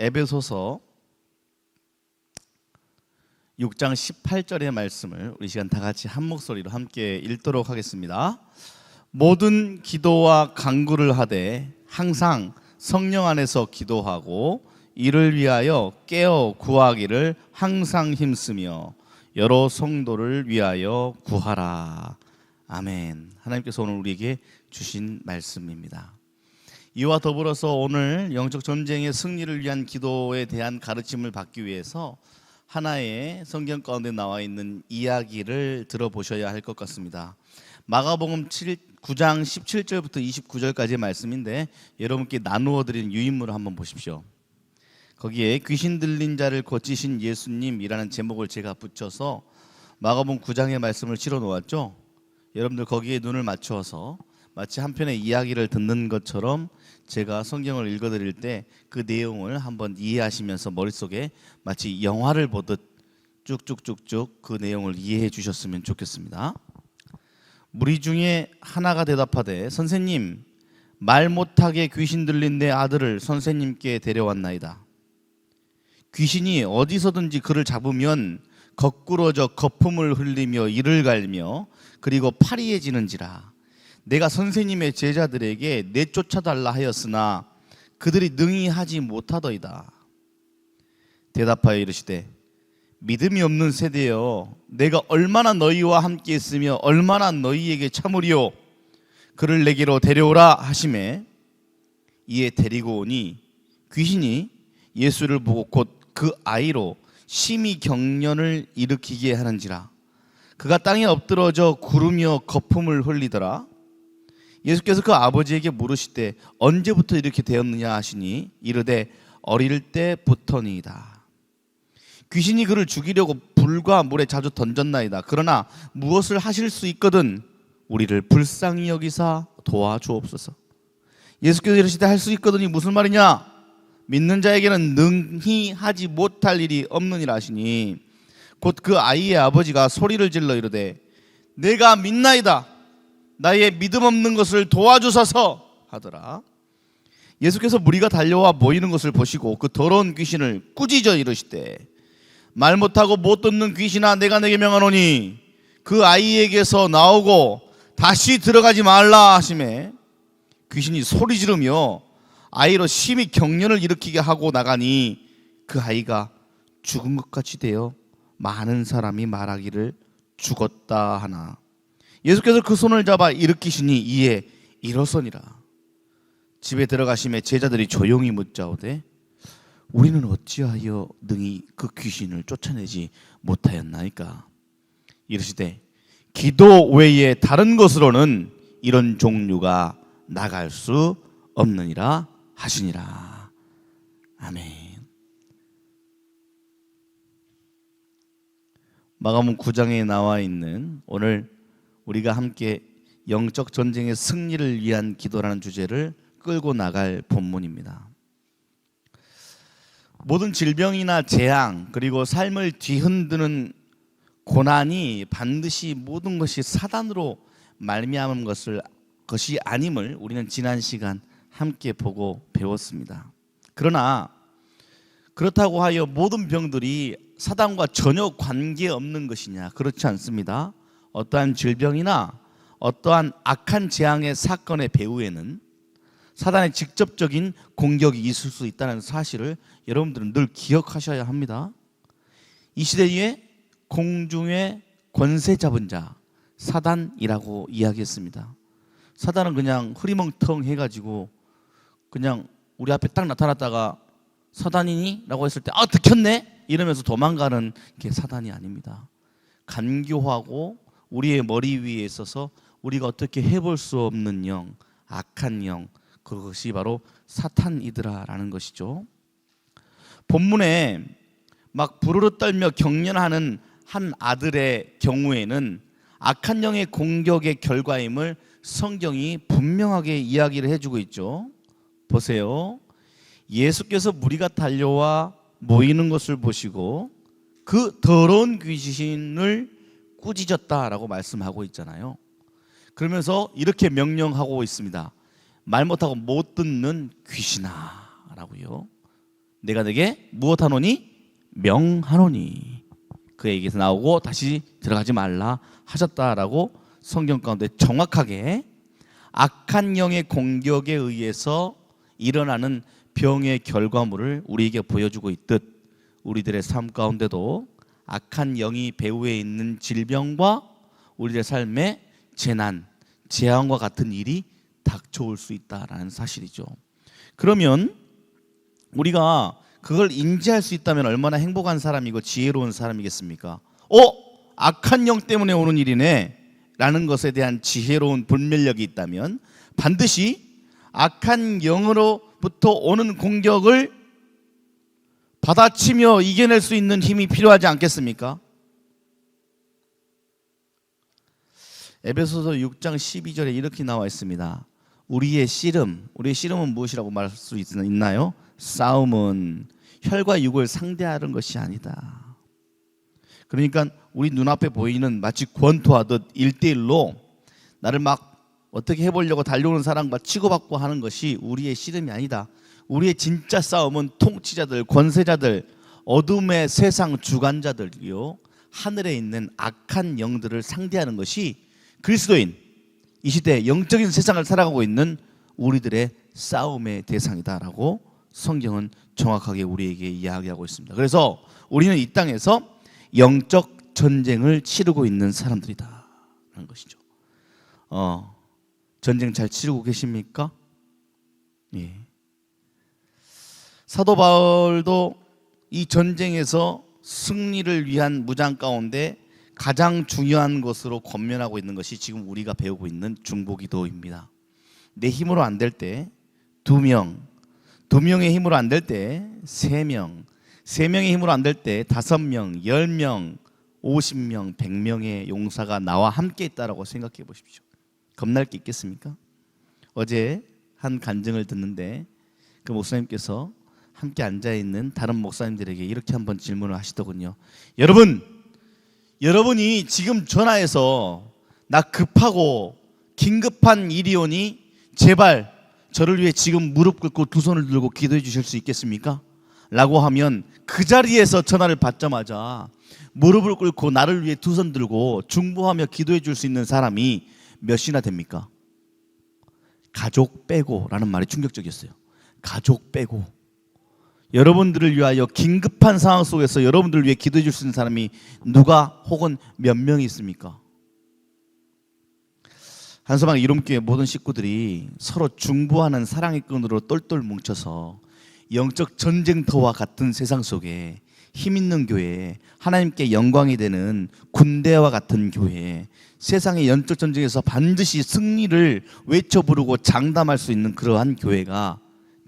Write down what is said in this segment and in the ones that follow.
에베소서 6장 18절의 말씀을 우리 시간 다 같이 한 목소리로 함께 읽도록 하겠습니다. 모든 기도와 간구를 하되 항상 성령 안에서 기도하고 이를 위하여 깨어 구하기를 항상 힘쓰며 여러 성도를 위하여 구하라. 아멘. 하나님께서 오늘 우리에게 주신 말씀입니다. 이와 더불어서 오늘 영적 전쟁의 승리를 위한 기도에 대한 가르침을 받기 위해서 하나의 성경 가운데 나와 있는 이야기를 들어보셔야 할 것 같습니다. 마가복음 9장 17절부터 29절까지의 말씀인데 여러분께 나누어 드린 유인물을 한번 보십시오. 거기에 귀신 들린 자를 고치신 예수님이라는 제목을 제가 붙여서 마가복음 9장의 말씀을 실어 놓았죠. 여러분들 거기에 눈을 맞추어서 마치 한 편의 이야기를 듣는 것처럼 제가 성경을 읽어드릴 때 그 내용을 한번 이해하시면서 머릿속에 마치 영화를 보듯 쭉쭉쭉쭉 그 내용을 이해해 주셨으면 좋겠습니다. 무리 중에 하나가 대답하되 선생님, 말 못하게 귀신 들린 내 아들을 선생님께 데려왔나이다. 귀신이 어디서든지 그를 잡으면 거꾸러져 거품을 흘리며 이를 갈며 그리고 파리해지는지라. 내가 선생님의 제자들에게 내쫓아달라 하였으나 그들이 능히 하지 못하더이다. 대답하여 이르시되 믿음이 없는 세대여, 내가 얼마나 너희와 함께 있으며 얼마나 너희에게 참으리요. 그를 내게로 데려오라 하시매 이에 데리고 오니 귀신이 예수를 보고 곧 그 아이로 심히 경련을 일으키게 하는지라. 그가 땅에 엎드러져 구르며 거품을 흘리더라. 예수께서 그 아버지에게 물으시되 언제부터 이렇게 되었느냐 하시니 이르되 어릴 때부터니이다. 귀신이 그를 죽이려고 불과 물에 자주 던졌나이다. 그러나 무엇을 하실 수 있거든 우리를 불쌍히 여기사 도와주옵소서. 예수께서 이르시되 할 수 있거든이 무슨 말이냐? 믿는 자에게는 능히 하지 못할 일이 없느니라 하시니 곧 그 아이의 아버지가 소리를 질러 이르되 내가 믿나이다. 나의 믿음 없는 것을 도와주소서 하더라. 예수께서 무리가 달려와 모이는 것을 보시고 그 더러운 귀신을 꾸짖어 이르시되 말 못하고 못 듣는 귀신아, 내가 내게 명하노니 그 아이에게서 나오고 다시 들어가지 말라 하시매 귀신이 소리 지르며 아이로 심히 경련을 일으키게 하고 나가니 그 아이가 죽은 것 같이 되어 많은 사람이 말하기를 죽었다 하나. 예수께서 그 손을 잡아 일으키시니 이에 일어서니라. 집에 들어가심에 제자들이 조용히 묻자오되 우리는 어찌하여 능히 그 귀신을 쫓아내지 못하였나이까? 이르시되 기도 외에 다른 것으로는 이런 종류가 나갈 수 없느니라 하시니라. 아멘. 마가복음 9장에 나와 있는 오늘 우리가 함께 영적 전쟁의 승리를 위한 기도라는 주제를 끌고 나갈 본문입니다. 모든 질병이나 재앙 그리고 삶을 뒤흔드는 고난이 반드시 모든 것이 사단으로 말미암은 것이 아님을 우리는 지난 시간 함께 보고 배웠습니다. 그러나 그렇다고 하여 모든 병들이 사단과 전혀 관계없는 것이냐? 그렇지 않습니다. 어떠한 질병이나 어떠한 악한 재앙의 사건의 배후에는 사단의 직접적인 공격이 있을 수 있다는 사실을 여러분들은 늘 기억하셔야 합니다. 이 시대에 공중의 권세 잡은 자 사단이라고 이야기했습니다. 사단은 그냥 흐리멍텅 해가지고 그냥 우리 앞에 딱 나타났다가 사단이니? 라고 했을 때 들켰네? 이러면서 도망가는 게 사단이 아닙니다. 간교하고 우리의 머리 위에 있어서 우리가 어떻게 해볼 수 없는 영, 악한 영, 그것이 바로 사탄이더라라는 것이죠. 본문에 막 부르르 떨며 경련하는 한 아들의 경우에는 악한 영의 공격의 결과임을 성경이 분명하게 이야기를 해주고 있죠. 보세요. 예수께서 무리가 달려와 모이는 것을 보시고 그 더러운 귀신을 꾸짖었다라고 말씀하고 있잖아요. 그러면서 이렇게 명령하고 있습니다. 말 못하고 못 듣는 귀신아 라고요. 내가 내게 무엇하노니? 명하노니. 그 얘기에서 나오고 다시 들어가지 말라 하셨다라고 성경 가운데 정확하게 악한 영의 공격에 의해서 일어나는 병의 결과물을 우리에게 보여주고 있듯 우리들의 삶 가운데도 악한 영이 배후에 있는 질병과 우리들의 삶에 재난, 재앙과 같은 일이 닥쳐올 수 있다라는 사실이죠. 그러면 우리가 그걸 인지할 수 있다면 얼마나 행복한 사람이고 지혜로운 사람이겠습니까? 악한 영 때문에 오는 일이네 라는 것에 대한 지혜로운 분별력이 있다면 반드시 악한 영으로부터 오는 공격을 받아치며 이겨낼 수 있는 힘이 필요하지 않겠습니까? 에베소서 6장 12절에 이렇게 나와 있습니다. 우리의 씨름은 무엇이라고 말할 수 있나요? 싸움은 혈과 육을 상대하는 것이 아니다. 그러니까 우리 눈앞에 보이는 마치 권투하듯 1대1로 나를 막 어떻게 해보려고 달려오는 사람과 치고받고 하는 것이 우리의 씨름이 아니다. 우리의 진짜 싸움은 통치자들, 권세자들, 어둠의 세상 주관자들이요, 하늘에 있는 악한 영들을 상대하는 것이 그리스도인, 이 시대 영적인 세상을 살아가고 있는 우리들의 싸움의 대상이다라고 성경은 정확하게 우리에게 이야기하고 있습니다. 그래서 우리는 이 땅에서 영적 전쟁을 치르고 있는 사람들이다 라는 것이죠. 전쟁 잘 치르고 계십니까? 예. 사도 바울도 이 전쟁에서 승리를 위한 무장 가운데 가장 중요한 것으로 권면하고 있는 것이 지금 우리가 배우고 있는 중보기도입니다. 내 힘으로 안 될 때 2명, 2명의 힘으로 안 될 때 3명, 3명의 힘으로 안 될 때 5명, 10명, 50명, 100명의 용사가 나와 함께 있다라고 생각해 보십시오. 겁날 게 있겠습니까? 어제 한 간증을 듣는데 그 목사님께서 함께 앉아있는 다른 목사님들에게 이렇게 한번 질문을 하시더군요. 여러분이 지금 전화해서 나 급하고 긴급한 일이 오니 제발 저를 위해 지금 무릎 꿇고 두 손을 들고 기도해 주실 수 있겠습니까? 라고 하면 그 자리에서 전화를 받자마자 무릎을 꿇고 나를 위해 두 손 들고 중보하며 기도해 줄 수 있는 사람이 몇이나 됩니까? 가족 빼고 라는 말이 충격적이었어요. 가족 빼고. 여러분들을 위하여 긴급한 상황 속에서 여러분들을 위해 기도해 줄 수 있는 사람이 누가 혹은 몇 명이 있습니까? 한서방 이름교회 모든 식구들이 서로 중보하는 사랑의 끈으로 똘똘 뭉쳐서 영적 전쟁터와 같은 세상 속에 힘 있는 교회, 하나님께 영광이 되는 군대와 같은 교회, 세상의 영적 전쟁에서 반드시 승리를 외쳐 부르고 장담할 수 있는 그러한 교회가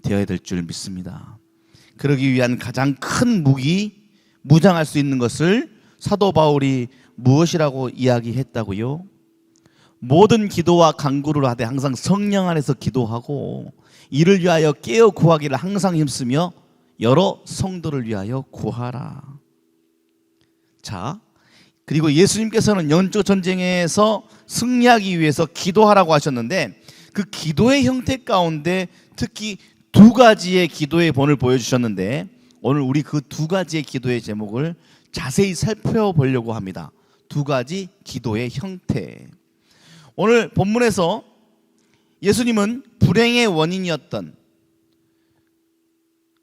되어야 될 줄 믿습니다. 그러기 위한 가장 큰 무기, 무장할 수 있는 것을 사도 바울이 무엇이라고 이야기했다고요? 모든 기도와 간구를 하되 항상 성령 안에서 기도하고 이를 위하여 깨어 구하기를 항상 힘쓰며 여러 성도를 위하여 구하라. 자, 그리고 예수님께서는 영적 전쟁에서 승리하기 위해서 기도하라고 하셨는데 그 기도의 형태 가운데 특히 2가지의 기도의 본을 보여주셨는데 오늘 우리 그 2가지의 기도의 제목을 자세히 살펴보려고 합니다. 2가지 기도의 형태. 오늘 본문에서 예수님은 불행의 원인이었던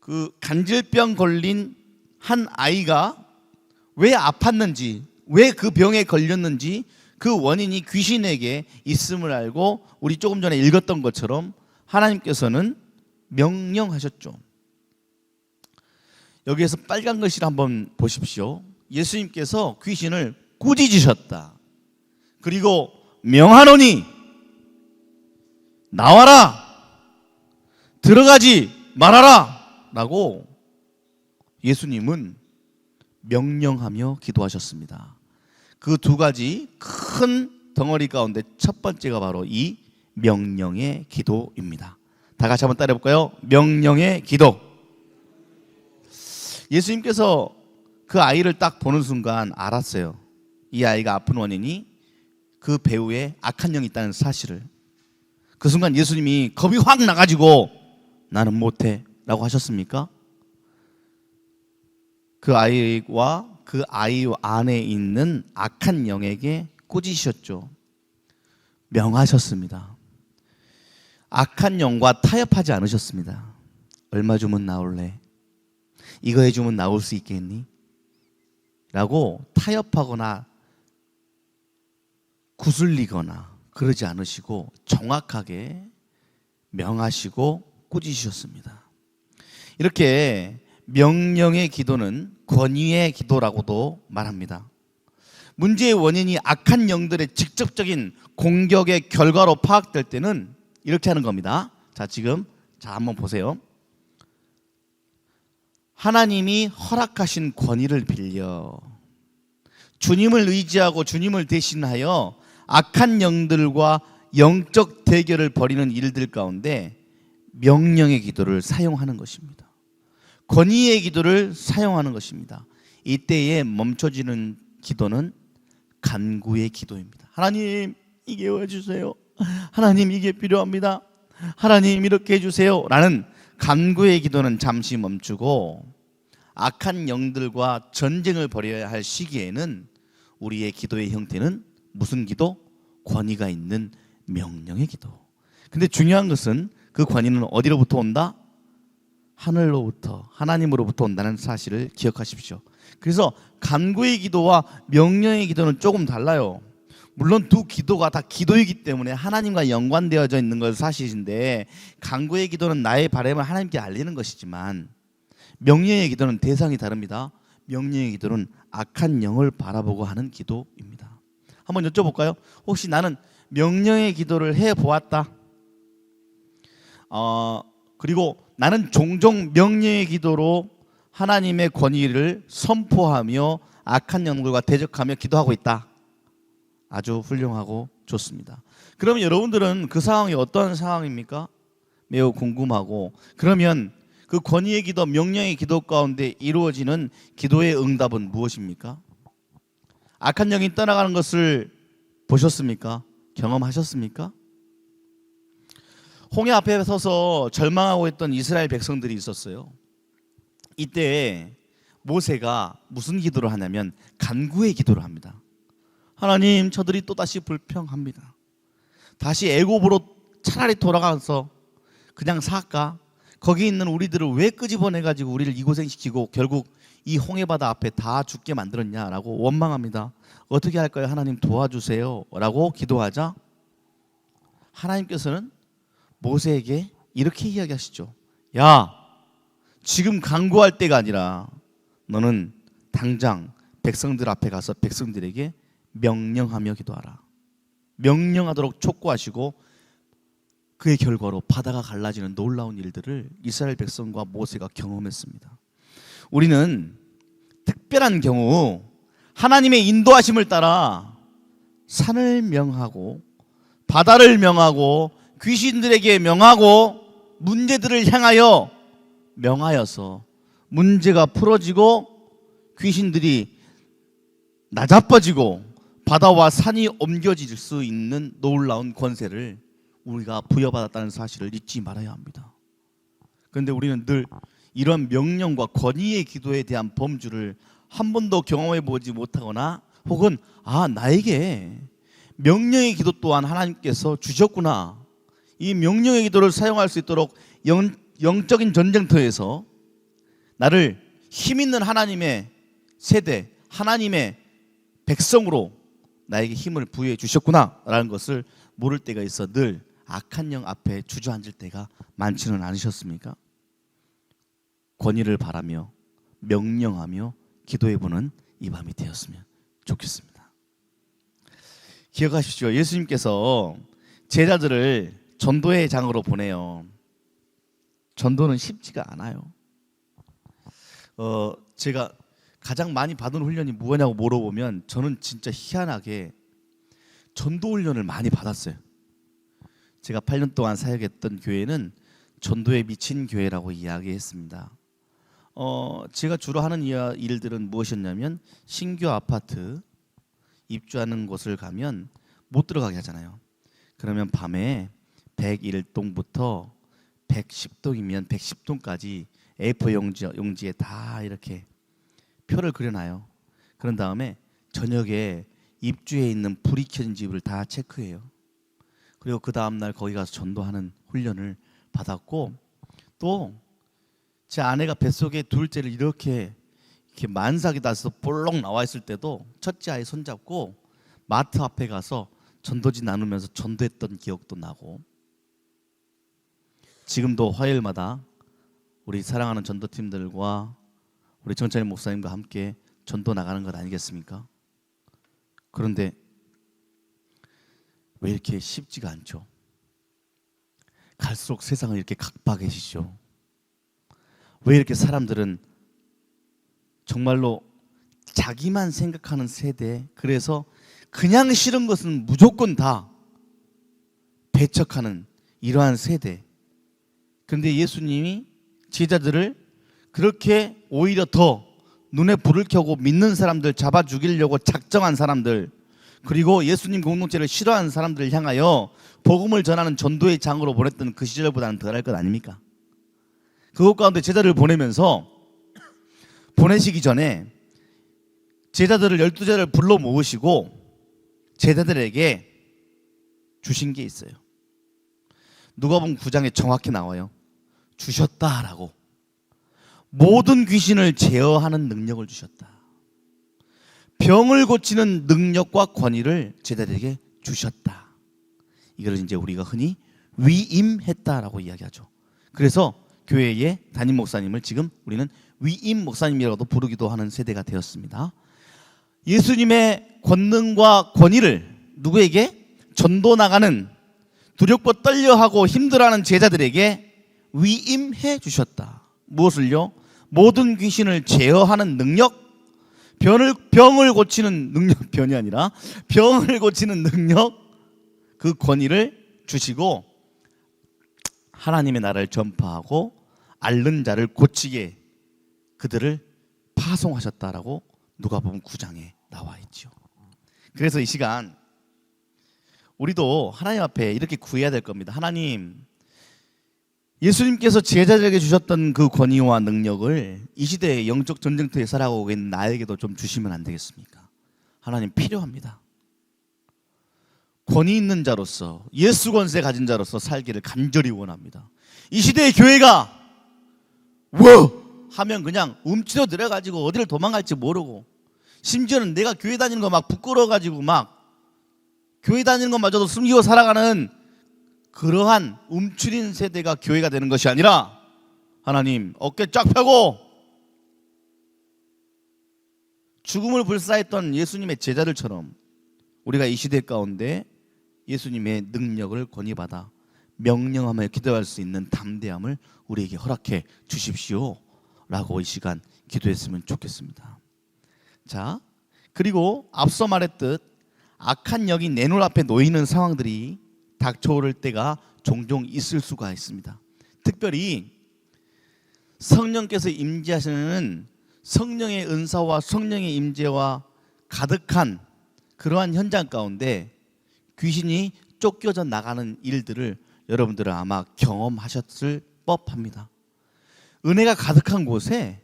그 간질병 걸린 한 아이가 왜 아팠는지, 왜 그 병에 걸렸는지 그 원인이 귀신에게 있음을 알고 우리 조금 전에 읽었던 것처럼 하나님께서는 명령하셨죠. 여기에서 빨간 글씨를 한번 보십시오. 예수님께서 귀신을 꾸짖으셨다. 그리고 명하노니 나와라, 들어가지 말아라 라고 예수님은 명령하며 기도하셨습니다. 그 2가지 큰 덩어리 가운데 첫 번째가 바로 이 명령의 기도입니다. 다 같이 한번 따라해 볼까요? 명령의 기도. 예수님께서 그 아이를 딱 보는 순간 알았어요. 이 아이가 아픈 원인이 그 배후에 악한 영이 있다는 사실을. 그 순간 예수님이 겁이 확 나가지고 나는 못해 라고 하셨습니까? 그 아이와 그 아이 안에 있는 악한 영에게 꾸짖으셨죠. 명하셨습니다. 악한 영과 타협하지 않으셨습니다. 얼마 주면 나올래? 이거 해주면 나올 수 있겠니? 라고 타협하거나 구슬리거나 그러지 않으시고 정확하게 명하시고 꾸짖으셨습니다. 이렇게 명령의 기도는 권위의 기도라고도 말합니다. 문제의 원인이 악한 영들의 직접적인 공격의 결과로 파악될 때는 이렇게 하는 겁니다. 지금 한번 보세요. 하나님이 허락하신 권위를 빌려 주님을 의지하고 주님을 대신하여 악한 영들과 영적 대결을 벌이는 일들 가운데 명령의 기도를 사용하는 것입니다. 권위의 기도를 사용하는 것입니다. 이때에 멈춰지는 기도는 간구의 기도입니다. 하나님 이게 해주세요. 하나님 이게 필요합니다. 하나님 이렇게 해주세요 라는 간구의 기도는 잠시 멈추고 악한 영들과 전쟁을 벌여야 할 시기에는 우리의 기도의 형태는 무슨 기도? 권위가 있는 명령의 기도. 근데 중요한 것은 그 권위는 어디로부터 온다? 하늘로부터, 하나님으로부터 온다는 사실을 기억하십시오. 그래서 간구의 기도와 명령의 기도는 조금 달라요. 물론 두 기도가 다 기도이기 때문에 하나님과 연관되어져 있는 것 사실인데, 간구의 기도는 나의 바람을 하나님께 알리는 것이지만 명령의 기도는 대상이 다릅니다. 명령의 기도는 악한 영을 바라보고 하는 기도입니다. 한번 여쭤볼까요? 혹시 나는 명령의 기도를 해보았다. 그리고 나는 종종 명령의 기도로 하나님의 권위를 선포하며 악한 영들과 대적하며 기도하고 있다. 아주 훌륭하고 좋습니다. 그러면 여러분들은 그 상황이 어떤 상황입니까? 매우 궁금하고, 그러면 그 권위의 기도, 명령의 기도 가운데 이루어지는 기도의 응답은 무엇입니까? 악한 영이 떠나가는 것을 보셨습니까? 경험하셨습니까? 홍해 앞에 서서 절망하고 있던 이스라엘 백성들이 있었어요. 이때 모세가 무슨 기도를 하냐면 간구의 기도를 합니다. 하나님, 저들이 또다시 불평합니다. 다시 애굽으로 차라리 돌아가서 그냥 살까? 거기 있는 우리들을 왜 끄집어내가지고 우리를 이 고생시키고 결국 이 홍해바다 앞에 다 죽게 만들었냐라고 원망합니다. 어떻게 할까요? 하나님 도와주세요 라고 기도하자 하나님께서는 모세에게 이렇게 이야기하시죠. 야, 지금 간구할 때가 아니라 너는 당장 백성들 앞에 가서 백성들에게 명령하며 기도하라. 명령하도록 촉구하시고 그의 결과로 바다가 갈라지는 놀라운 일들을 이스라엘 백성과 모세가 경험했습니다. 우리는 특별한 경우 하나님의 인도하심을 따라 산을 명하고 바다를 명하고 귀신들에게 명하고 문제들을 향하여 명하여서 문제가 풀어지고 귀신들이 나자빠지고 바다와 산이 옮겨질 수 있는 놀라운 권세를 우리가 부여받았다는 사실을 잊지 말아야 합니다. 그런데 우리는 늘 이런 명령과 권위의 기도에 대한 범주를 한 번도 경험해 보지 못하거나 혹은 나에게 명령의 기도 또한 하나님께서 주셨구나, 이 명령의 기도를 사용할 수 있도록 영적인 전쟁터에서 나를 힘있는 하나님의 세대, 하나님의 백성으로 나에게 힘을 부여해 주셨구나 라는 것을 모를 때가 있어 늘 악한 영 앞에 주저앉을 때가 많지는 않으셨습니까? 권위를 바라며 명령하며 기도해보는 이 밤이 되었으면 좋겠습니다. 기억하십시오. 예수님께서 제자들을 전도의 장으로 보내요. 전도는 쉽지가 않아요. 제가 가장 많이 받은 훈련이 뭐냐고 물어보면 저는 진짜 희한하게 전도 훈련을 많이 받았어요. 제가 8년 동안 사역했던 교회는 전도에 미친 교회라고 이야기했습니다. 제가 주로 하는 일들은 무엇이었냐면 신규 아파트 입주하는 곳을 가면 못 들어가게 하잖아요. 그러면 밤에 101동부터 110동이면 110동까지 A4 용지에 다 이렇게 표를 그려놔요. 그런 다음에 저녁에 입주해 있는 불이 켜진 집을 다 체크해요. 그리고 그 다음날 거기 가서 전도하는 훈련을 받았고, 또 제 아내가 뱃속에 둘째를 이렇게 만삭이 나서 볼록 나와 있을 때도 첫째 아이 손잡고 마트 앞에 가서 전도지 나누면서 전도했던 기억도 나고, 지금도 화요일마다 우리 사랑하는 전도팀들과 우리 정찬일 목사님과 함께 전도 나가는 것 아니겠습니까? 그런데 왜 이렇게 쉽지가 않죠? 갈수록 세상은 이렇게 각박해지죠. 왜 이렇게 사람들은 정말로 자기만 생각하는 세대, 그래서 그냥 싫은 것은 무조건 다 배척하는 이러한 세대. 그런데 예수님이 제자들을 그렇게 오히려 더 눈에 불을 켜고 믿는 사람들 잡아 죽이려고 작정한 사람들, 그리고 예수님 공동체를 싫어하는 사람들을 향하여 복음을 전하는 전도의 장으로 보냈던 그 시절보다는 덜할 것 아닙니까? 그것 가운데 제자들을 보내면서 보내시기 전에 제자들을 12제자를 불러 모으시고 제자들에게 주신 게 있어요. 누가복음 9장에 정확히 나와요. 주셨다라고. 모든 귀신을 제어하는 능력을 주셨다. 병을 고치는 능력과 권위를 제자들에게 주셨다. 이걸 이제 우리가 흔히 위임했다라고 이야기하죠. 그래서 교회의 담임 목사님을 지금 우리는 위임 목사님이라고도 부르기도 하는 세대가 되었습니다. 예수님의 권능과 권위를 누구에게? 전도 나가는 두렵고 떨려하고 힘들어하는 제자들에게 위임해 주셨다. 무엇을요? 모든 귀신을 제어하는 능력, 병을 고치는 능력, 변이 아니라 병을 고치는 능력, 그 권위를 주시고 하나님의 나라를 전파하고 앓는 자를 고치게 그들을 파송하셨다라고 누가복음 9장에 나와 있죠. 그래서 이 시간 우리도 하나님 앞에 이렇게 구해야 될 겁니다. 하나님, 예수님께서 제자들에게 주셨던 그 권위와 능력을 이 시대의 영적 전쟁터에 살아가고 있는 나에게도 좀 주시면 안 되겠습니까? 하나님, 필요합니다. 권위 있는 자로서, 예수 권세 가진 자로서 살기를 간절히 원합니다. 이 시대의 교회가 하면 그냥 움츠려 들어가지고 어디를 도망갈지 모르고, 심지어는 내가 교회 다니는 거 막 부끄러워가지고 막 교회 다니는 것마저도 숨기고 살아가는 그러한 움츠린 세대가 교회가 되는 것이 아니라, 하나님, 어깨 쫙 펴고 죽음을 불사했던 예수님의 제자들처럼 우리가 이 시대 가운데 예수님의 능력을 권위받아 명령하며 기도할 수 있는 담대함을 우리에게 허락해 주십시오 라고 이 시간 기도했으면 좋겠습니다. 자, 그리고 앞서 말했듯 악한 영이 내 눈앞에 놓이는 상황들이 닥쳐오를 때가 종종 있을 수가 있습니다. 특별히 성령께서 임재하시는 성령의 은사와 성령의 임재와 가득한 그러한 현장 가운데 귀신이 쫓겨져 나가는 일들을 여러분들은 아마 경험하셨을 법합니다. 은혜가 가득한 곳에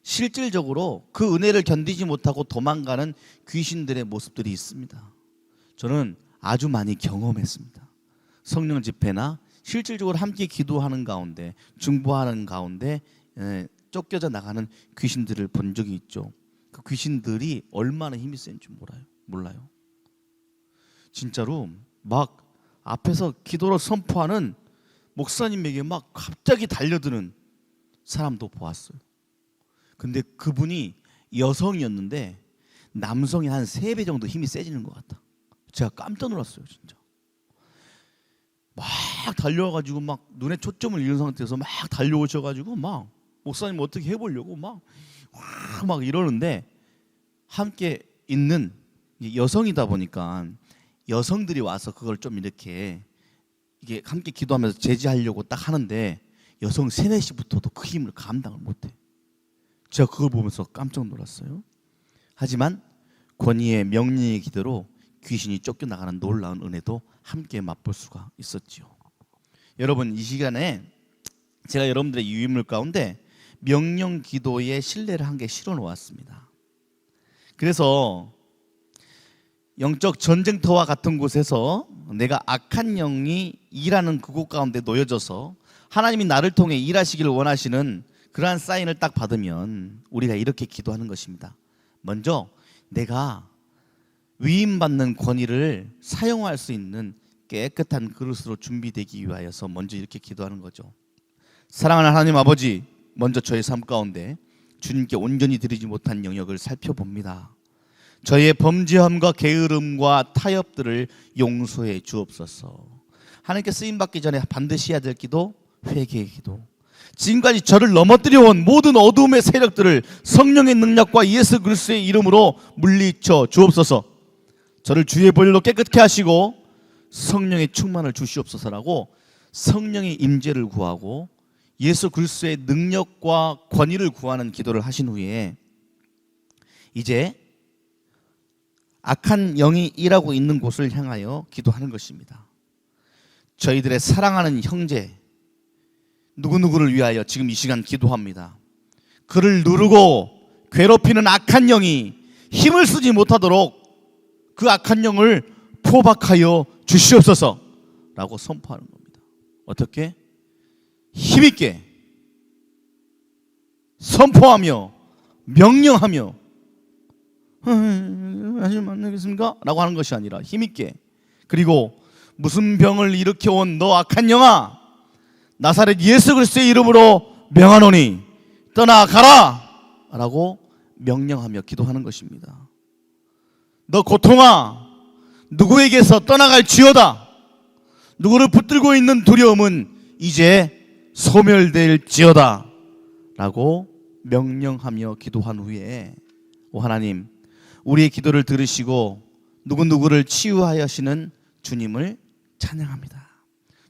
실질적으로 그 은혜를 견디지 못하고 도망가는 귀신들의 모습들이 있습니다. 저는 아주 많이 경험했습니다. 성령 집회나 실질적으로 함께 기도하는 가운데, 중보하는 가운데 쫓겨져 나가는 귀신들을 본 적이 있죠. 그 귀신들이 얼마나 힘이 센지 몰라요. 진짜로 막 앞에서 기도로 선포하는 목사님에게 막 갑자기 달려드는 사람도 보았어요. 근데 그분이 여성이었는데 남성이 한 3배 정도 힘이 세지는 것 같다. 제가 깜짝 놀랐어요, 진짜. 막 달려와가지고 막 눈에 초점을 잃은 상태에서 막 달려오셔가지고 막 목사님 어떻게 해보려고 막 이러는데, 함께 있는 여성이다 보니까 여성들이 와서 그걸 좀 이렇게 이게 함께 기도하면서 제지하려고 딱 하는데 여성 3-4시부터도 그 힘을 감당을 못해. 제가 그걸 보면서 깜짝 놀랐어요. 하지만 권위의 명령의 기도로 귀신이 쫓겨나가는 놀라운 은혜도 함께 맛볼 수가 있었지요. 여러분, 이 시간에 제가 여러분들의 유인물 가운데 명령 기도에 신뢰를 한 개 실어 놓았습니다. 그래서 영적 전쟁터와 같은 곳에서 내가 악한 영이 일하는 그곳 가운데 놓여져서 하나님이 나를 통해 일하시기를 원하시는 그러한 사인을 딱 받으면 우리가 이렇게 기도하는 것입니다. 먼저 내가 위임받는 권위를 사용할 수 있는 깨끗한 그릇으로 준비되기 위하여서 먼저 이렇게 기도하는 거죠. 사랑하는 하나님 아버지, 먼저 저의 삶 가운데 주님께 온전히 드리지 못한 영역을 살펴봅니다. 저의 범죄함과 게으름과 타협들을 용서해 주옵소서. 하나님께 쓰임받기 전에 반드시 해야 될 기도, 회개의 기도. 지금까지 저를 넘어뜨려온 모든 어두움의 세력들을 성령의 능력과 예수 그리스도의 이름으로 물리쳐 주옵소서. 저를 주의 보혈로 깨끗게 하시고 성령의 충만을 주시옵소서라고 성령의 임재를 구하고 예수 그리스도의 능력과 권위를 구하는 기도를 하신 후에 이제 악한 영이 일하고 있는 곳을 향하여 기도하는 것입니다. 저희들의 사랑하는 형제 누구누구를 위하여 지금 이 시간 기도합니다. 그를 누르고 괴롭히는 악한 영이 힘을 쓰지 못하도록 그 악한 영을 포박하여 주시옵소서 라고 선포하는 겁니다. 어떻게? 힘있게 선포하며 명령하며 하지 않겠습니까? 라고 하는 것이 아니라 힘있게, 그리고 무슨 병을 일으켜온 너 악한 영아, 나사렛 예수 그리스도의 이름으로 명하노니 떠나가라 라고 명령하며 기도하는 것입니다. 너 고통아, 누구에게서 떠나갈지어다. 누구를 붙들고 있는 두려움은 이제 소멸될지어다 라고 명령하며 기도한 후에 오 하나님, 우리의 기도를 들으시고 누구누구를 치유하시는 주님을 찬양합니다.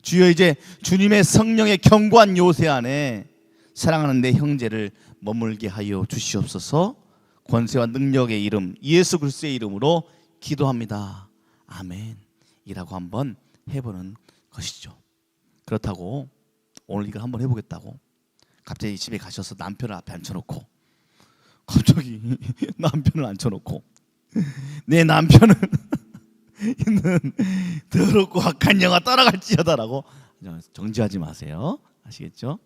주여, 이제 주님의 성령의 견고한 요새 안에 사랑하는 내 형제를 머물게 하여 주시옵소서. 권세와 능력의 이름 예수 그리스도의 이름으로 기도합니다. 아멘 이라고 한번 해보는 것이죠. 그렇다고 오늘 이걸 한번 해보겠다고 갑자기 집에 가셔서 남편을 앞에 앉혀놓고 갑자기 남편을 앉혀놓고 내 남편은 있는 더럽고 악한 영아 따라갈지어다라고 정지하지 마세요. 아시겠죠?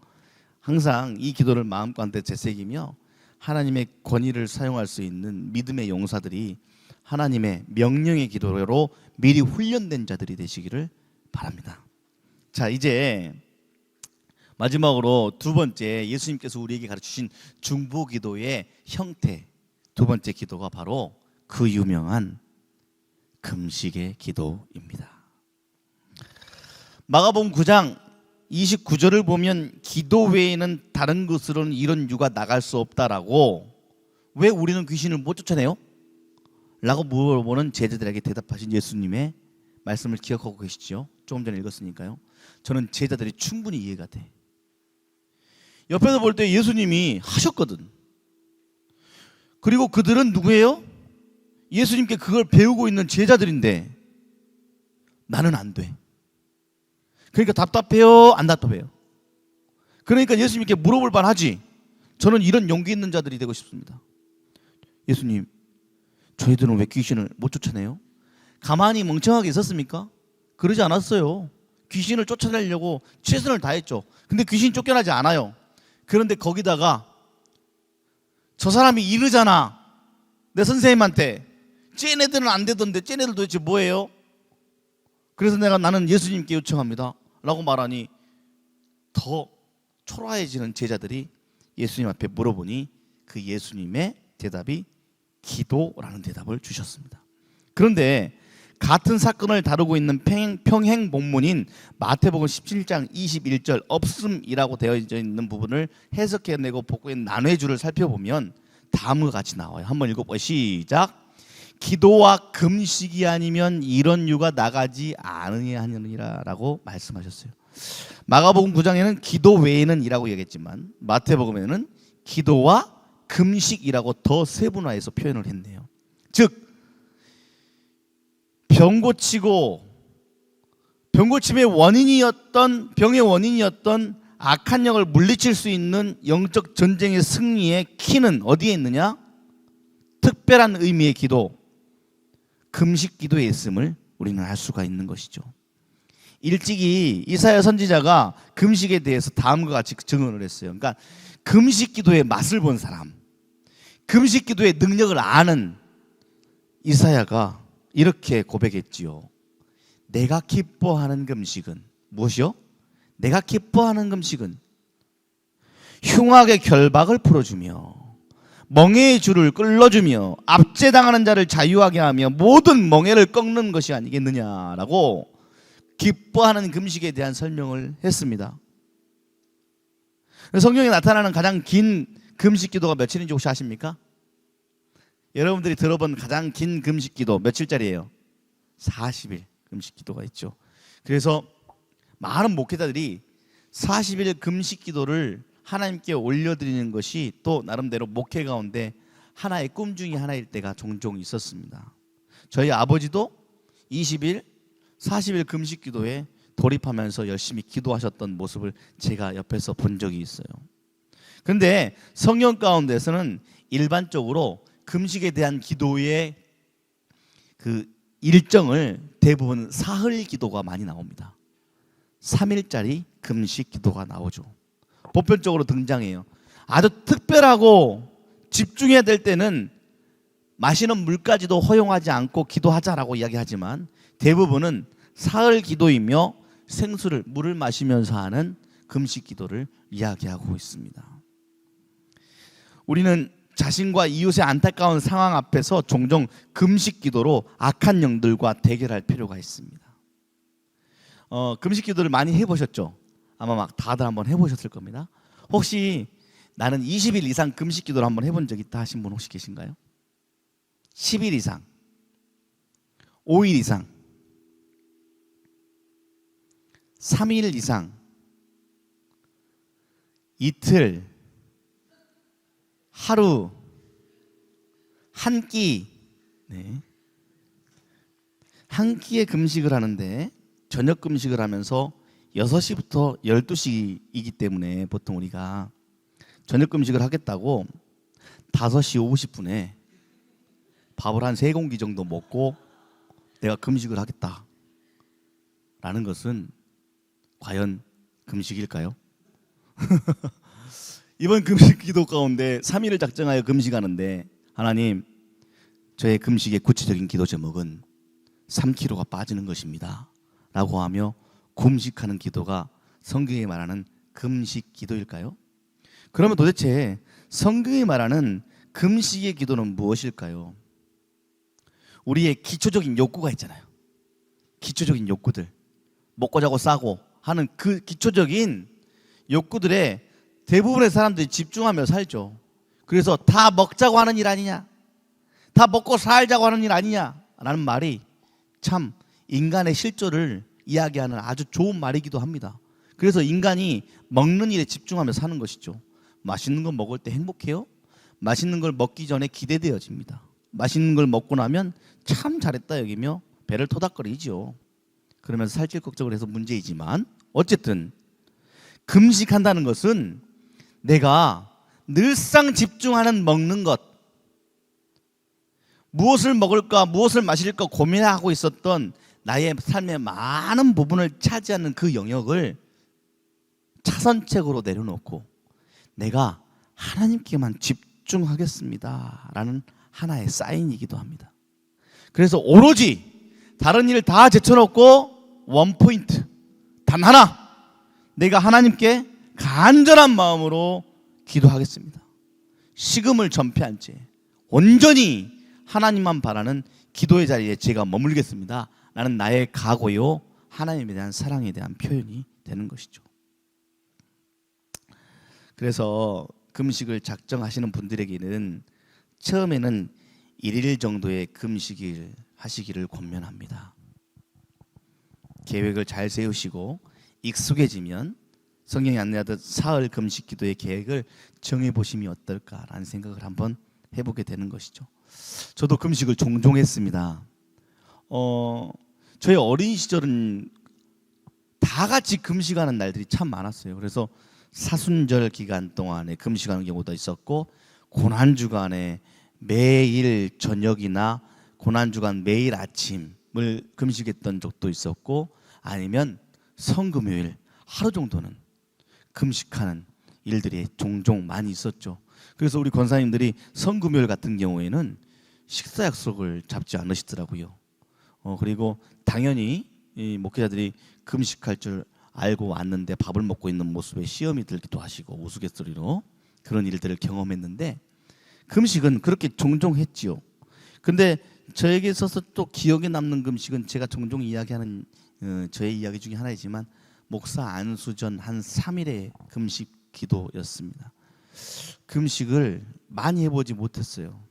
항상 이 기도를 마음 가운데 되새기며 하나님의 권위를 사용할 수 있는 믿음의 용사들이 하나님의 명령의 기도로 미리 훈련된 자들이 되시기를 바랍니다. 자, 이제 마지막으로 두 번째, 예수님께서 우리에게 가르치신 중보기도의 형태, 두 번째 기도가 바로 그 유명한 금식의 기도입니다. 마가복음 9장 29절을 보면 기도 외에는 다른 것으로는 이런 유가 나갈 수 없다라고, 왜 우리는 귀신을 못 쫓아내요? 라고 물어보는 제자들에게 대답하신 예수님의 말씀을 기억하고 계시죠? 조금 전에 읽었으니까요. 저는 제자들이 충분히 이해가 돼. 옆에서 볼 때 예수님이 하셨거든. 그리고 그들은 누구예요? 예수님께 그걸 배우고 있는 제자들인데 나는 안 돼. 그러니까 답답해요? 안 답답해요? 그러니까 예수님께 물어볼 만하지. 저는 이런 용기 있는 자들이 되고 싶습니다. 예수님, 저희들은 왜 귀신을 못 쫓아내요? 가만히 멍청하게 있었습니까? 그러지 않았어요. 귀신을 쫓아내려고 최선을 다했죠. 근데 귀신 쫓겨나지 않아요. 그런데 거기다가 저 사람이 이르잖아, 내 선생님한테. 쟤네들은 안 되던데 쟤네들 도대체 뭐예요? 그래서 나는 예수님께 요청합니다 라고 말하니 더 초라해지는 제자들이 예수님 앞에 물어보니 그 예수님의 대답이 기도라는 대답을 주셨습니다. 그런데 같은 사건을 다루고 있는 평행 본문인 마태복음 17장 21절 없음이라고 되어 있는 부분을 해석해내고 복구해 난회주를 살펴보면 다음과 같이 나와요. 한번 읽어보세요. 시작. 기도와 금식이 아니면 이런 유가 나가지 않으니라 라고 말씀하셨어요. 마가복음 9장에는 기도 외에는 이라고 얘기했지만 마태복음에는 기도와 금식이라고 더 세분화해서 표현을 했네요. 즉 병고침의 원인이었던 병의 원인이었던 악한 영을 물리칠 수 있는 영적 전쟁의 승리의 키는 어디에 있느냐? 특별한 의미의 기도, 금식 기도에 있음을 우리는 알 수가 있는 것이죠. 일찍이 이사야 선지자가 금식에 대해서 다음과 같이 증언을 했어요. 그러니까 금식 기도의 맛을 본 사람, 금식 기도의 능력을 아는 이사야가 이렇게 고백했지요. 내가 기뻐하는 금식은 무엇이요? 내가 기뻐하는 금식은 흉악의 결박을 풀어주며 멍에의 줄을 끌어주며 압제당하는 자를 자유하게 하며 모든 멍에를 꺾는 것이 아니겠느냐라고 기뻐하는 금식에 대한 설명을 했습니다. 성경에 나타나는 가장 긴 금식 기도가 며칠인지 혹시 아십니까? 여러분들이 들어본 가장 긴 금식 기도 며칠짜리예요? 40일 금식 기도가 있죠. 그래서 많은 목회자들이 40일 금식 기도를 하나님께 올려드리는 것이 또 나름대로 목회 가운데 하나의 꿈 중에 하나일 때가 종종 있었습니다. 저희 아버지도 20일, 40일 금식 기도에 돌입하면서 열심히 기도하셨던 모습을 제가 옆에서 본 적이 있어요. 그런데 성경 가운데서는 일반적으로 금식에 대한 기도의 그 일정을 대부분 사흘 기도가 많이 나옵니다. 3일짜리 금식 기도가 나오죠. 보편적으로 등장해요. 아주 특별하고 집중해야 될 때는 마시는 물까지도 허용하지 않고 기도하자라고 이야기하지만 대부분은 사흘 기도이며 생수를 물을 마시면서 하는 금식 기도를 이야기하고 있습니다. 우리는 자신과 이웃의 안타까운 상황 앞에서 종종 금식 기도로 악한 영들과 대결할 필요가 있습니다. 금식 기도를 많이 해보셨죠? 아마 막 다들 한번 해보셨을 겁니다. 혹시 나는 20일 이상 금식 기도를 한번 해본 적 있다 하신 분 혹시 계신가요? 10일 이상, 5일 이상, 3일 이상, 이틀, 하루, 한 끼, 네. 한 끼의 금식을 하는데 저녁 금식을 하면서 6시부터 12시이기 때문에 보통 우리가 저녁 금식을 하겠다고 5시 50분에 밥을 한 3공기 정도 먹고 내가 금식을 하겠다라는 것은 과연 금식일까요? 이번 금식 기도 가운데 3일을 작정하여 금식하는데 하나님, 저의 금식의 구체적인 기도 제목은 3kg가 빠지는 것입니다 라고 하며 금식하는 기도가 성경이 말하는 금식 기도일까요? 그러면 도대체 성경이 말하는 금식의 기도는 무엇일까요? 우리의 기초적인 욕구가 있잖아요. 기초적인 욕구들, 먹고 자고 싸고 하는 그 기초적인 욕구들에 대부분의 사람들이 집중하며 살죠. 그래서 다 먹자고 하는 일 아니냐, 다 먹고 살자고 하는 일 아니냐 라는 말이 참 인간의 실존을 이야기하는 아주 좋은 말이기도 합니다. 그래서 인간이 먹는 일에 집중하며 사는 것이죠. 맛있는 거 먹을 때 행복해요? 맛있는 걸 먹기 전에 기대되어집니다. 맛있는 걸 먹고 나면 참 잘했다 여기며 배를 토닥거리죠. 그러면서 살찔 걱정을 해서 문제이지만 어쨌든 금식한다는 것은 내가 늘상 집중하는 먹는 것, 무엇을 먹을까 무엇을 마실까 고민하고 있었던 나의 삶의 많은 부분을 차지하는 그 영역을 차선책으로 내려놓고 내가 하나님께만 집중하겠습니다 라는 하나의 사인이기도 합니다. 그래서 오로지 다른 일을 다 제쳐놓고 원포인트, 단 하나, 내가 하나님께 간절한 마음으로 기도하겠습니다. 식음을 전폐한 채 온전히 하나님만 바라는 기도의 자리에 제가 머물겠습니다 라는 나의 각오요, 하나님에 대한 사랑에 대한 표현이 되는 것이죠. 그래서 금식을 작정하시는 분들에게는 처음에는 1일 정도의 금식을 하시기를 권면합니다. 계획을 잘 세우시고 익숙해지면 성경이 안내하듯 사흘 금식 기도의 계획을 정해보심이 어떨까라는 생각을 한번 해보게 되는 것이죠. 저도 금식을 종종 했습니다. 저희 어린 시절은 다 다 같이 금식하는 날들이 참 많았어요. 그래서 사순절 기간 동안에 금식하는 경우도 있었고, 고난주간에 매일 저녁이나 고난주간 매일 아침을 금식했던 적도 있었고, 아니면 성금요일 하루 정도는 금식하는 일들이 종종 많이 있었죠. 그래서 우리 권사님들이 성금요일 같은 경우에는 식사 약속을 잡지 않으시더라고요. 그리고 당연히 이 목회자들이 금식할 줄 알고 왔는데 밥을 먹고 있는 모습에 시험이 들기도 하시고 우스갯소리로 그런 일들을 경험했는데, 금식은 그렇게 종종 했지요. 근데 저에게 있어서 또 기억에 남는 금식은 제가 종종 이야기하는 저의 이야기 중에 하나이지만, 목사 안수전 한 3일의 금식 기도였습니다. 금식을 많이 해보지 못했어요.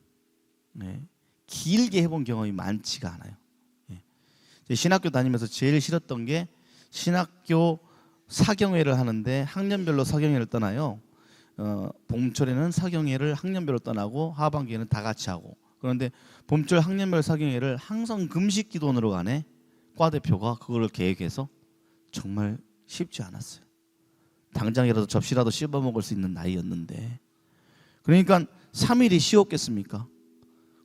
네. 길게 해본 경험이 많지가 않아요. 네. 신학교 다니면서 제일 싫었던 게, 신학교 사경회를 하는데 학년별로 사경회를 떠나요. 봄철에는 사경회를 학년별로 떠나고 하반기에는 다 같이 하고, 그런데 봄철 학년별 사경회를 항상 금식 기도원으로 가네. 과 대표가 그걸 계획해서 정말 쉽지 않았어요. 당장이라도 접시라도 씹어 먹을 수 있는 나이였는데, 그러니까 3일이 쉬웠겠습니까?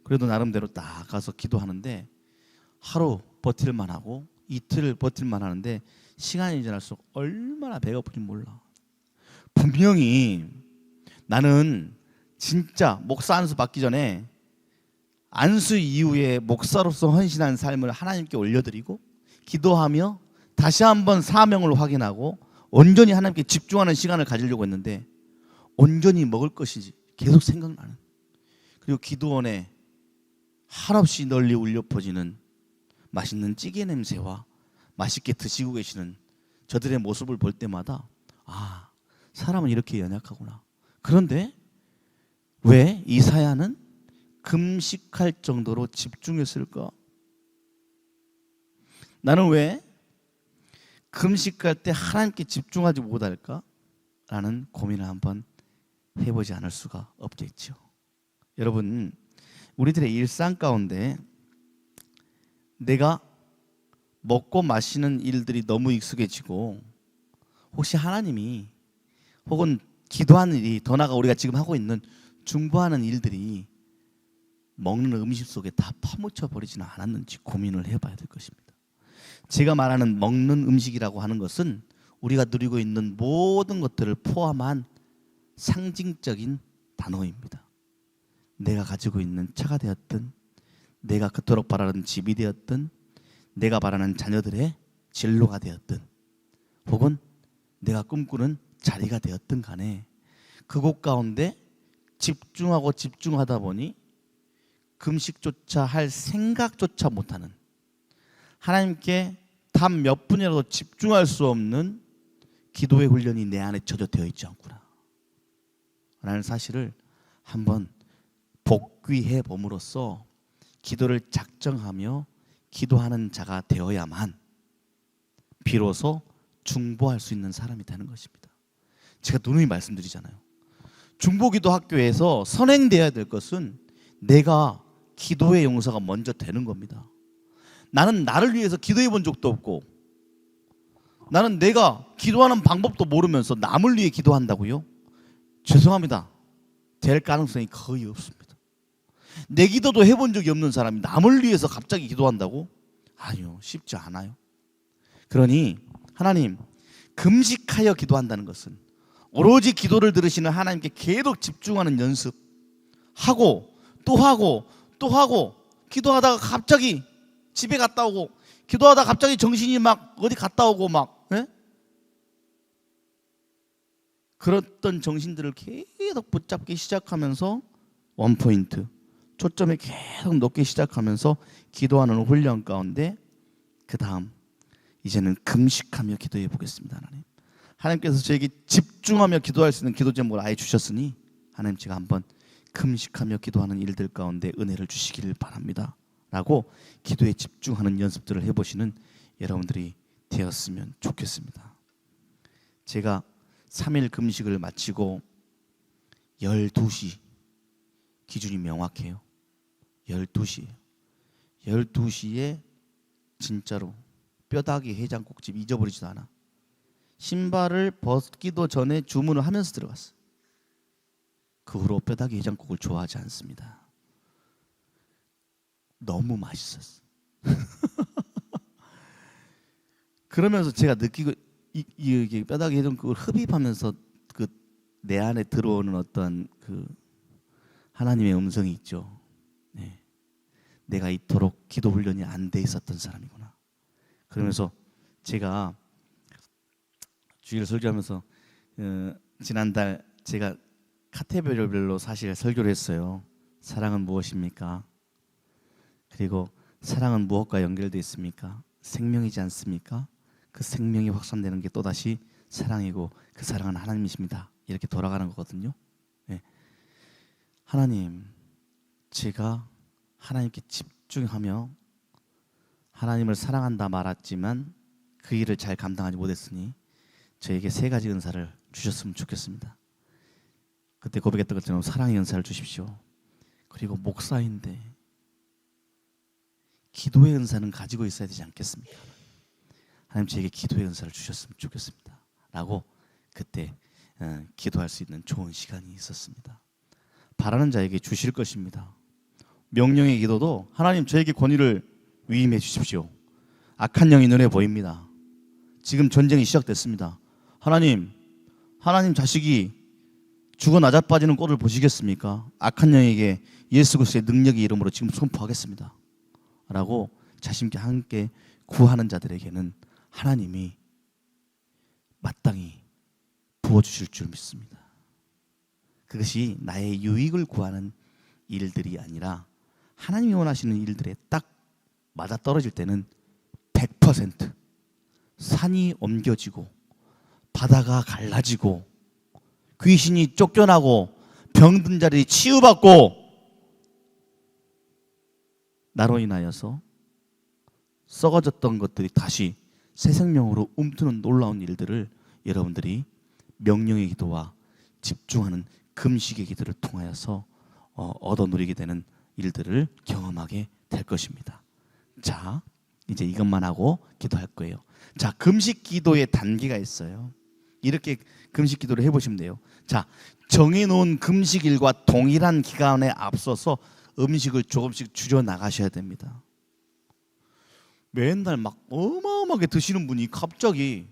그래도 나름대로 딱 가서 기도하는데, 하루 버틸만 하고 이틀 버틸만 하는데, 시간이 지날수록 얼마나 배가 고픈지 몰라. 분명히 나는 진짜 목사 안수 받기 전에 안수 이후에 목사로서 헌신한 삶을 하나님께 올려드리고 기도하며 다시 한번 사명을 확인하고 온전히 하나님께 집중하는 시간을 가지려고 했는데, 온전히 먹을 것이지 계속 생각나는, 그리고 기도원에 한없이 널리 울려 퍼지는 맛있는 찌개 냄새와 맛있게 드시고 계시는 저들의 모습을 볼 때마다, 아, 사람은 이렇게 연약하구나. 그런데 왜 이사야는 금식할 정도로 집중했을까? 나는 왜 금식할 때 하나님께 집중하지 못할까? 라는 고민을 한번 해보지 않을 수가 없겠죠. 여러분, 우리들의 일상 가운데 내가 먹고 마시는 일들이 너무 익숙해지고, 혹시 하나님이 혹은 기도하는 일이, 더 나아가 우리가 지금 하고 있는 중보하는 일들이 먹는 음식 속에 다 파묻혀 버리지는 않았는지 고민을 해봐야 될 것입니다. 제가 말하는 먹는 음식이라고 하는 것은 우리가 누리고 있는 모든 것들을 포함한 상징적인 단어입니다. 내가 가지고 있는 차가 되었든, 내가 그토록 바라는 집이 되었든, 내가 바라는 자녀들의 진로가 되었든, 혹은 내가 꿈꾸는 자리가 되었든 간에 그곳 가운데 집중하고 집중하다 보니 금식조차 할 생각조차 못하는, 하나님께 단 몇 분이라도 집중할 수 없는 기도의 훈련이 내 안에 젖어되어 있지 않구나 라는 사실을 한번 복귀해 봄으로써 기도를 작정하며 기도하는 자가 되어야만 비로소 중보할 수 있는 사람이 되는 것입니다. 제가 누누이 말씀드리잖아요. 중보기도 학교에서 선행되어야 될 것은 내가 기도의 용사가 먼저 되는 겁니다. 나는 나를 위해서 기도해 본 적도 없고, 나는 내가 기도하는 방법도 모르면서 남을 위해 기도한다고요? 죄송합니다. 될 가능성이 거의 없습니다. 내 기도도 해본 적이 없는 사람이 남을 위해서 갑자기 기도한다고? 아니요, 쉽지 않아요. 그러니 하나님, 금식하여 기도한다는 것은 오로지 기도를 들으시는 하나님께 계속 집중하는 연습, 하고 또 하고 또 하고, 기도하다가 갑자기 집에 갔다 오고, 기도하다가 갑자기 정신이 막 어디 갔다 오고 막, 예? 그랬던 정신들을 계속 붙잡기 시작하면서 원포인트, 초점에 계속 놓기 시작하면서 기도하는 훈련 가운데, 그 다음 이제는 금식하며 기도해 보겠습니다. 하나님께서 저에게 집중하며 기도할 수 있는 기도 제목을 아예 주셨으니, 하나님, 제가 한번 금식하며 기도하는 일들 가운데 은혜를 주시기를 바랍니다 라고 기도에 집중하는 연습들을 해보시는 여러분들이 되었으면 좋겠습니다. 제가 3일 금식을 마치고 12시, 기준이 명확해요. 12시예요. 12시에 진짜로 뼈다귀 해장국집 잊어버리지도 않아. 신발을 벗기도 전에 주문을 하면서 들어갔어요. 그 후로 뼈다귀 해장국을 좋아하지 않습니다. 너무 맛있었어요. 그러면서 제가 느끼고 이게 뼈다귀 해장국을 흡입하면서 그 내 안에 들어오는 어떤 그 하나님의 음성이 있죠. 네. 내가 이토록 기도 훈련이 안 돼 있었던 사람이구나. 그러면서 제가 주일 설교하면서 지난달 제가 카테고리별로 사실 설교를 했어요. 사랑은 무엇입니까? 그리고 사랑은 무엇과 연결되어 있습니까? 생명이지 않습니까? 그 생명이 확산되는 게 또다시 사랑이고 그 사랑은 하나님이십니다. 이렇게 돌아가는 거거든요. 네. 하나님, 제가 하나님께 집중하며 하나님을 사랑한다 말았지만 그 일을 잘 감당하지 못했으니 저에게 3가지 은사를 주셨으면 좋겠습니다. 그때 고백했던 것처럼 사랑의 은사를 주십시오. 그리고 목사인데 기도의 은사는 가지고 있어야 되지 않겠습니까? 하나님 저에게 기도의 은사를 주셨으면 좋겠습니다. 라고 그때 기도할 수 있는 좋은 시간이 있었습니다. 바라는 자에게 주실 것입니다. 명령의 기도도 하나님 저에게 권위를 위임해 주십시오. 악한 영이 눈에 보입니다. 지금 전쟁이 시작됐습니다. 하나님 자식이 죽어 나자빠지는 꼴을 보시겠습니까? 악한 영에게 예수 그리스도의 능력의 이름으로 지금 선포하겠습니다. 라고 자신과 함께 구하는 자들에게는 하나님이 마땅히 부어주실 줄 믿습니다. 그것이 나의 유익을 구하는 일들이 아니라 하나님이 원하시는 일들에 딱 맞아떨어질 때는 100% 산이 옮겨지고 바다가 갈라지고 귀신이 쫓겨나고 병든 자들이 치유받고 나로 인하여서 썩어졌던 것들이 다시 새 생명으로 움트는 놀라운 일들을 여러분들이 명령의 기도와 집중하는 금식의 기도를 통하여서 얻어 누리게 되는 일들을 경험하게 될 것입니다. 자, 이제 이것만 하고 기도할 거예요. 자, 금식 기도의 단계가 있어요. 이렇게 금식 기도를 해보시면 돼요. 자, 정해놓은 금식일과 동일한 기간에 앞서서 음식을 조금씩 줄여 나가셔야 됩니다. 맨날 막 어마어마하게 드시는 분이 갑자기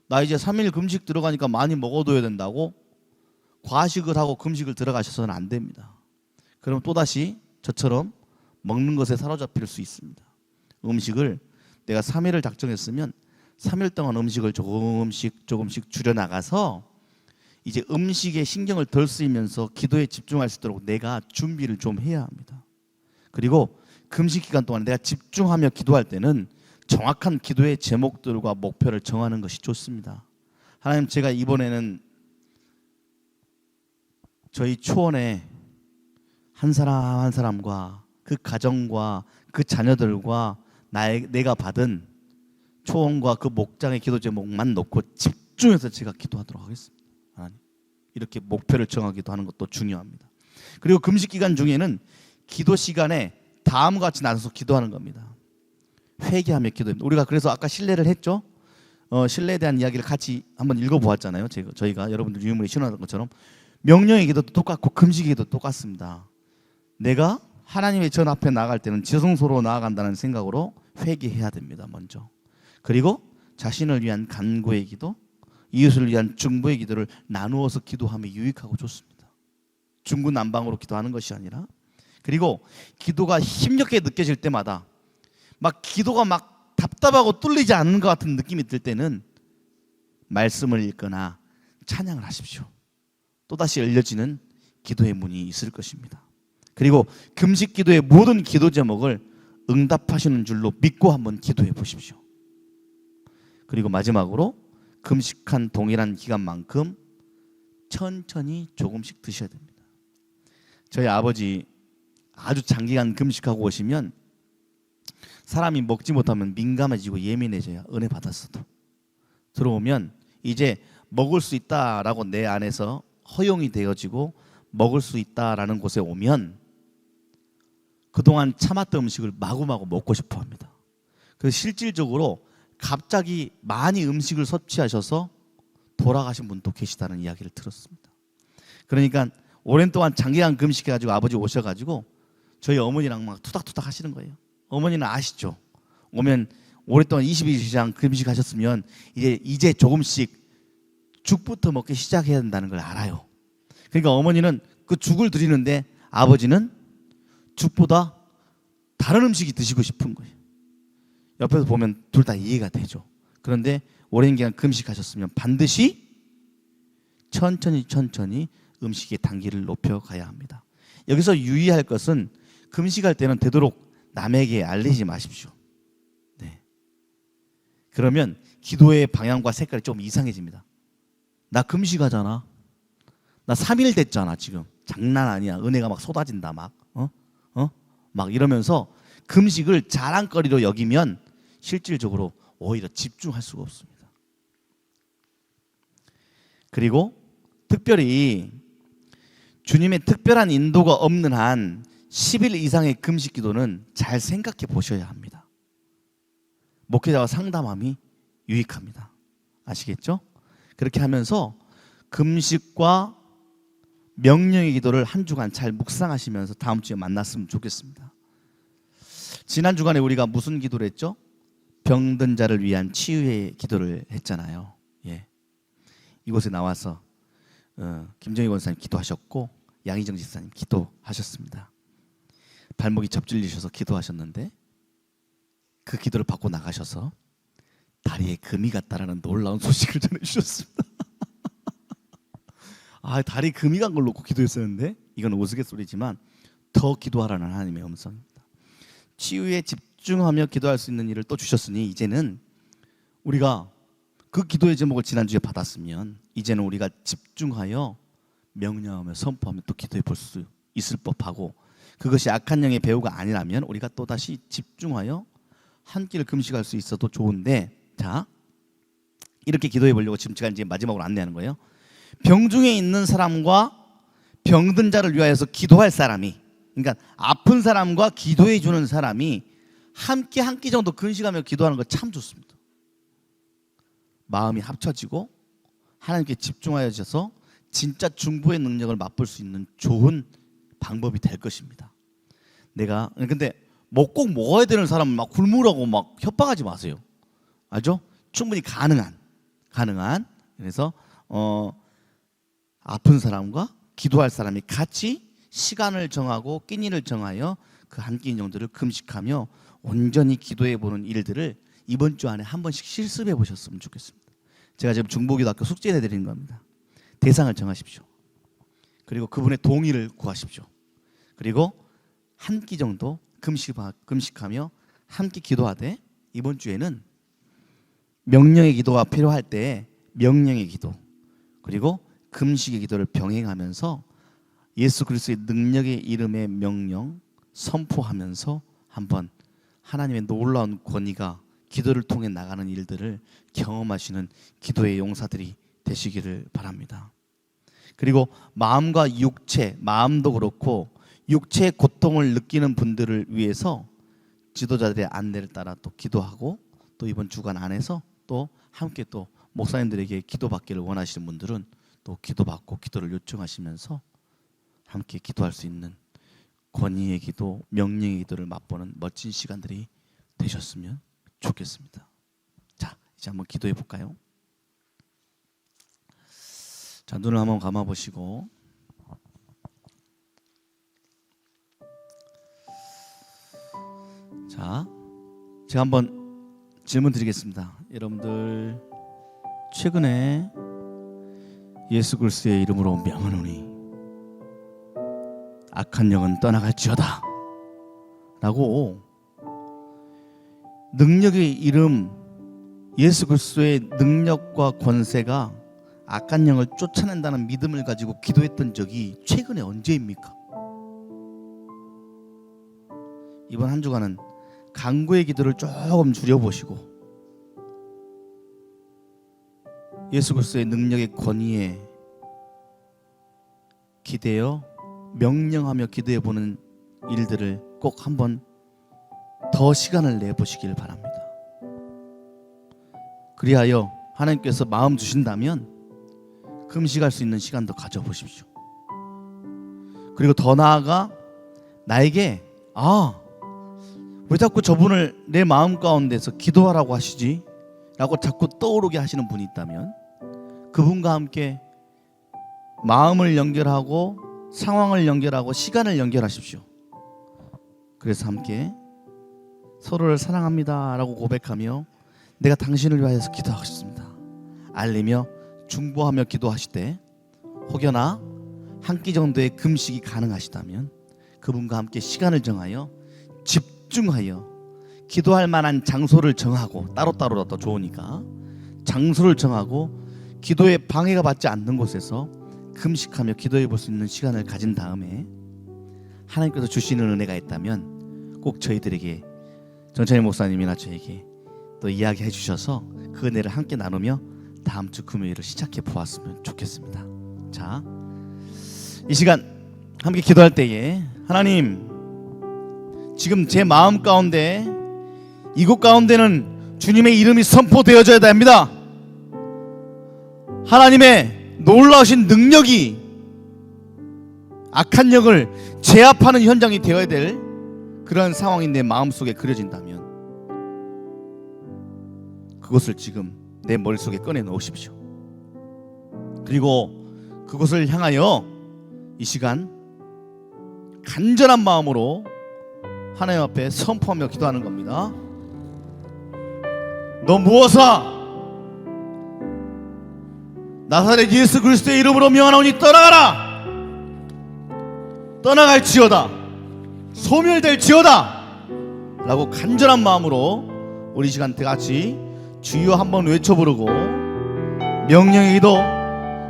나 이제 3일 금식 들어가니까 많이 먹어둬야 된다고 과식을 하고 금식을 들어가셔서는 안 됩니다. 그럼 또다시 저처럼 먹는 것에 사로잡힐 수 있습니다. 음식을 내가 3일을 작정했으면 3일 동안 음식을 조금씩 줄여나가서 이제 음식에 신경을 덜 쓰이면서 기도에 집중할 수 있도록 내가 준비를 좀 해야 합니다. 그리고 금식 기간 동안 내가 집중하며 기도할 때는 정확한 기도의 제목들과 목표를 정하는 것이 좋습니다. 하나님, 제가 이번에는 저희 초원에 한 사람 한 사람과 그 가정과 그 자녀들과 내가 받은 초원과 그 목장의 기도 제목만 놓고 집중해서 제가 기도하도록 하겠습니다. 하나님, 이렇게 목표를 정하기도 하는 것도 중요합니다. 그리고 금식 기간 중에는 기도 시간에 다음과 같이 나눠서 기도하는 겁니다. 회개하며 기도합니다. 우리가 그래서 아까 신뢰를 했죠. 신뢰에 대한 이야기를 같이 한번 읽어보았잖아요. 저희가 여러분들 유물이 신호하는 것처럼 명령의 기도도 똑같고 금식의 기도도 똑같습니다. 내가 하나님의 전 앞에 나아갈 때는 지성소로 나아간다는 생각으로 회개해야 됩니다. 먼저. 그리고 자신을 위한 간구의 기도, 이웃을 위한 중보의 기도를 나누어서 기도하면 유익하고 좋습니다. 중구난방으로 기도하는 것이 아니라, 그리고 기도가 힘겹게 느껴질 때마다 막 기도가 막 답답하고 뚫리지 않는 것 같은 느낌이 들 때는 말씀을 읽거나 찬양을 하십시오. 또다시 열려지는 기도의 문이 있을 것입니다. 그리고 금식 기도의 모든 기도 제목을 응답하시는 줄로 믿고 한번 기도해 보십시오. 그리고 마지막으로 금식한 동일한 기간만큼 천천히 조금씩 드셔야 됩니다. 저희 아버지 아주 장기간 금식하고 오시면 사람이 먹지 못하면 민감해지고 예민해져요. 은혜 받았어도. 들어오면 이제 먹을 수 있다라고 내 안에서 허용이 되어지고 먹을 수 있다라는 곳에 오면 그동안 참았던 음식을 마구마구 먹고 싶어 합니다. 그래서 실질적으로 갑자기 많이 음식을 섭취하셔서 돌아가신 분도 계시다는 이야기를 들었습니다. 그러니까 오랜 동안 장기간 금식해가지고 아버지 오셔가지고 저희 어머니랑 막 투닥투닥 하시는 거예요. 어머니는 아시죠? 오면 오랫동안 20일 이상 금식하셨으면 이제 조금씩 죽부터 먹기 시작해야 된다는 걸 알아요. 그러니까 어머니는 그 죽을 드리는데 아버지는 죽보다 다른 음식이 드시고 싶은 거예요. 옆에서 보면 둘 다 이해가 되죠. 그런데 오랜 기간 금식하셨으면 반드시 천천히 음식의 단계를 높여가야 합니다. 여기서 유의할 것은 금식할 때는 되도록 남에게 알리지 마십시오. 네. 그러면 기도의 방향과 색깔이 좀 이상해집니다. 나 금식하잖아. 나 3일 됐잖아 지금. 장난 아니야. 은혜가 막 쏟아진다 막. 막 이러면서 금식을 자랑거리로 여기면 실질적으로 오히려 집중할 수가 없습니다. 그리고 특별히 주님의 특별한 인도가 없는 한 10일 이상의 금식 기도는 잘 생각해 보셔야 합니다. 목회자와 상담함이 유익합니다. 아시겠죠? 그렇게 하면서 금식과 명령의 기도를 한 주간 잘 묵상하시면서 다음 주에 만났으면 좋겠습니다. 지난 주간에 우리가 무슨 기도를 했죠? 병든 자를 위한 치유의 기도를 했잖아요. 예. 이곳에 나와서 김정희 권사님 기도하셨고 양희정 집사님 기도하셨습니다. 발목이 접질리셔서 기도하셨는데 그 기도를 받고 나가셔서 다리에 금이 갔다라는 놀라운 소식을 전해주셨습니다. 다리에 금이 간 걸 놓고 기도했었는데 이건 우스갯소리지만 더 기도하라는 하나님의 음성입니다. 치유에 집중하며 기도할 수 있는 일을 또 주셨으니 이제는 우리가 그 기도의 제목을 지난주에 받았으면 이제는 우리가 집중하여 명령하며 선포하며 또 기도해 볼 수 있을 법하고, 그것이 악한 영의 배후가 아니라면 우리가 또다시 집중하여 한 끼를 금식할 수 있어도 좋은데, 자 이렇게 기도해 보려고 지금 제가 이제 마지막으로 안내하는 거예요. 병중에 있는 사람과 병든 자를 위하여서 기도할 사람이, 그러니까 아픈 사람과 기도해 주는 사람이 함께 한 끼 정도 금식하며 기도하는 거 참 좋습니다. 마음이 합쳐지고 하나님께 집중하여져서 진짜 중보의 능력을 맛볼 수 있는 좋은 방법이 될 것입니다. 근데 뭐 꼭 먹어야 되는 사람은 막 굶으라고 막 협박하지 마세요. 알죠? 충분히 가능한. 그래서 아픈 사람과 기도할 사람이 같이 시간을 정하고 끼니를 정하여 그 한 끼 정도를 금식하며 온전히 기도해 보는 일들을 이번 주 안에 한 번씩 실습해 보셨으면 좋겠습니다. 제가 지금 중보기도학교 숙제 내드리는 겁니다. 대상을 정하십시오. 그리고 그분의 동의를 구하십시오. 그리고 한 끼 정도 금식하며 함께 기도하되, 이번 주에는 명령의 기도가 필요할 때 명령의 기도, 그리고 금식의 기도를 병행하면서 예수 그리스도의 능력의 이름의 명령 선포하면서 한번 하나님의 놀라운 권위가 기도를 통해 나가는 일들을 경험하시는 기도의 용사들이 되시기를 바랍니다. 그리고 마음과 육체, 마음도 그렇고 육체의 고통을 느끼는 분들을 위해서 지도자들의 안내를 따라 또 기도하고, 또 이번 주간 안에서 또 함께 또 목사님들에게 기도받기를 원하시는 분들은 또 기도받고 기도를 요청하시면서 함께 기도할 수 있는 권위의 기도, 명령의 기도를 맛보는 멋진 시간들이 되셨으면 좋겠습니다. 자, 이제 한번 기도해 볼까요? 자, 눈을 한번 감아 보시고, 자, 제가 한번 질문 드리겠습니다. 여러분들 최근에 예수 그리스도의 이름으로 명하노니 악한 영은 떠나갈지어다 라고 능력의 이름, 예수 그리스도의 능력과 권세가 악한 영을 쫓아낸다는 믿음을 가지고 기도했던 적이 최근에 언제입니까? 이번 한 주간은 간구의 기도를 조금 줄여보시고 예수 그리스도의 능력의 권위에 기대어 명령하며 기도해보는 일들을 꼭 한번 더 시간을 내보시길 바랍니다. 그리하여 하나님께서 마음 주신다면 금식할 수 있는 시간도 가져보십시오. 그리고 더 나아가 나에게 왜 자꾸 저분을 내 마음 가운데서 기도하라고 하시지? 라고 자꾸 떠오르게 하시는 분이 있다면 그분과 함께 마음을 연결하고 상황을 연결하고 시간을 연결하십시오. 그래서 함께 서로를 사랑합니다 라고 고백하며 내가 당신을 위하여서 기도하겠습니다 알리며 중보하며 기도하실 때 혹여나 한 끼 정도의 금식이 가능하시다면 그분과 함께 시간을 정하여 집중하여 기도할 만한 장소를 정하고 따로따로라도 좋으니까 장소를 정하고 기도에 방해가 받지 않는 곳에서 금식하며 기도해 볼 수 있는 시간을 가진 다음에 하나님께서 주시는 은혜가 있다면 꼭 저희들에게 정찬희 목사님이나 저에게 또 이야기해 주셔서 그 은혜를 함께 나누며 다음 주 금요일을 시작해 보았으면 좋겠습니다. 자, 이 시간 함께 기도할 때에 하나님, 지금 제 마음 가운데 이곳 가운데는 주님의 이름이 선포되어져야 됩니다. 하나님의 놀라우신 능력이 악한 영을 제압하는 현장이 되어야 될 그런 상황이 내 마음속에 그려진다면 그것을 지금 내 머릿속에 꺼내 놓으십시오. 그리고 그것을 향하여 이 시간 간절한 마음으로 하나님 앞에 선포하며 기도하는 겁니다. 너 무엇아 나사렛 예수 그리스도의 이름으로 명하노니 떠나가라. 떠나갈지어다. 소멸될지어다 라고 간절한 마음으로 우리 시간 같이 주여 한번 외쳐 부르고 명령의 기도,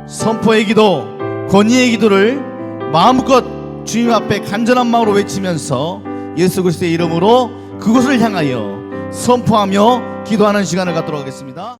선포의 기도, 권위의 기도를 마음껏 주님 앞에 간절한 마음으로 외치면서 예수 그리스도의 이름으로 그곳을 향하여 선포하며 기도하는 시간을 갖도록 하겠습니다.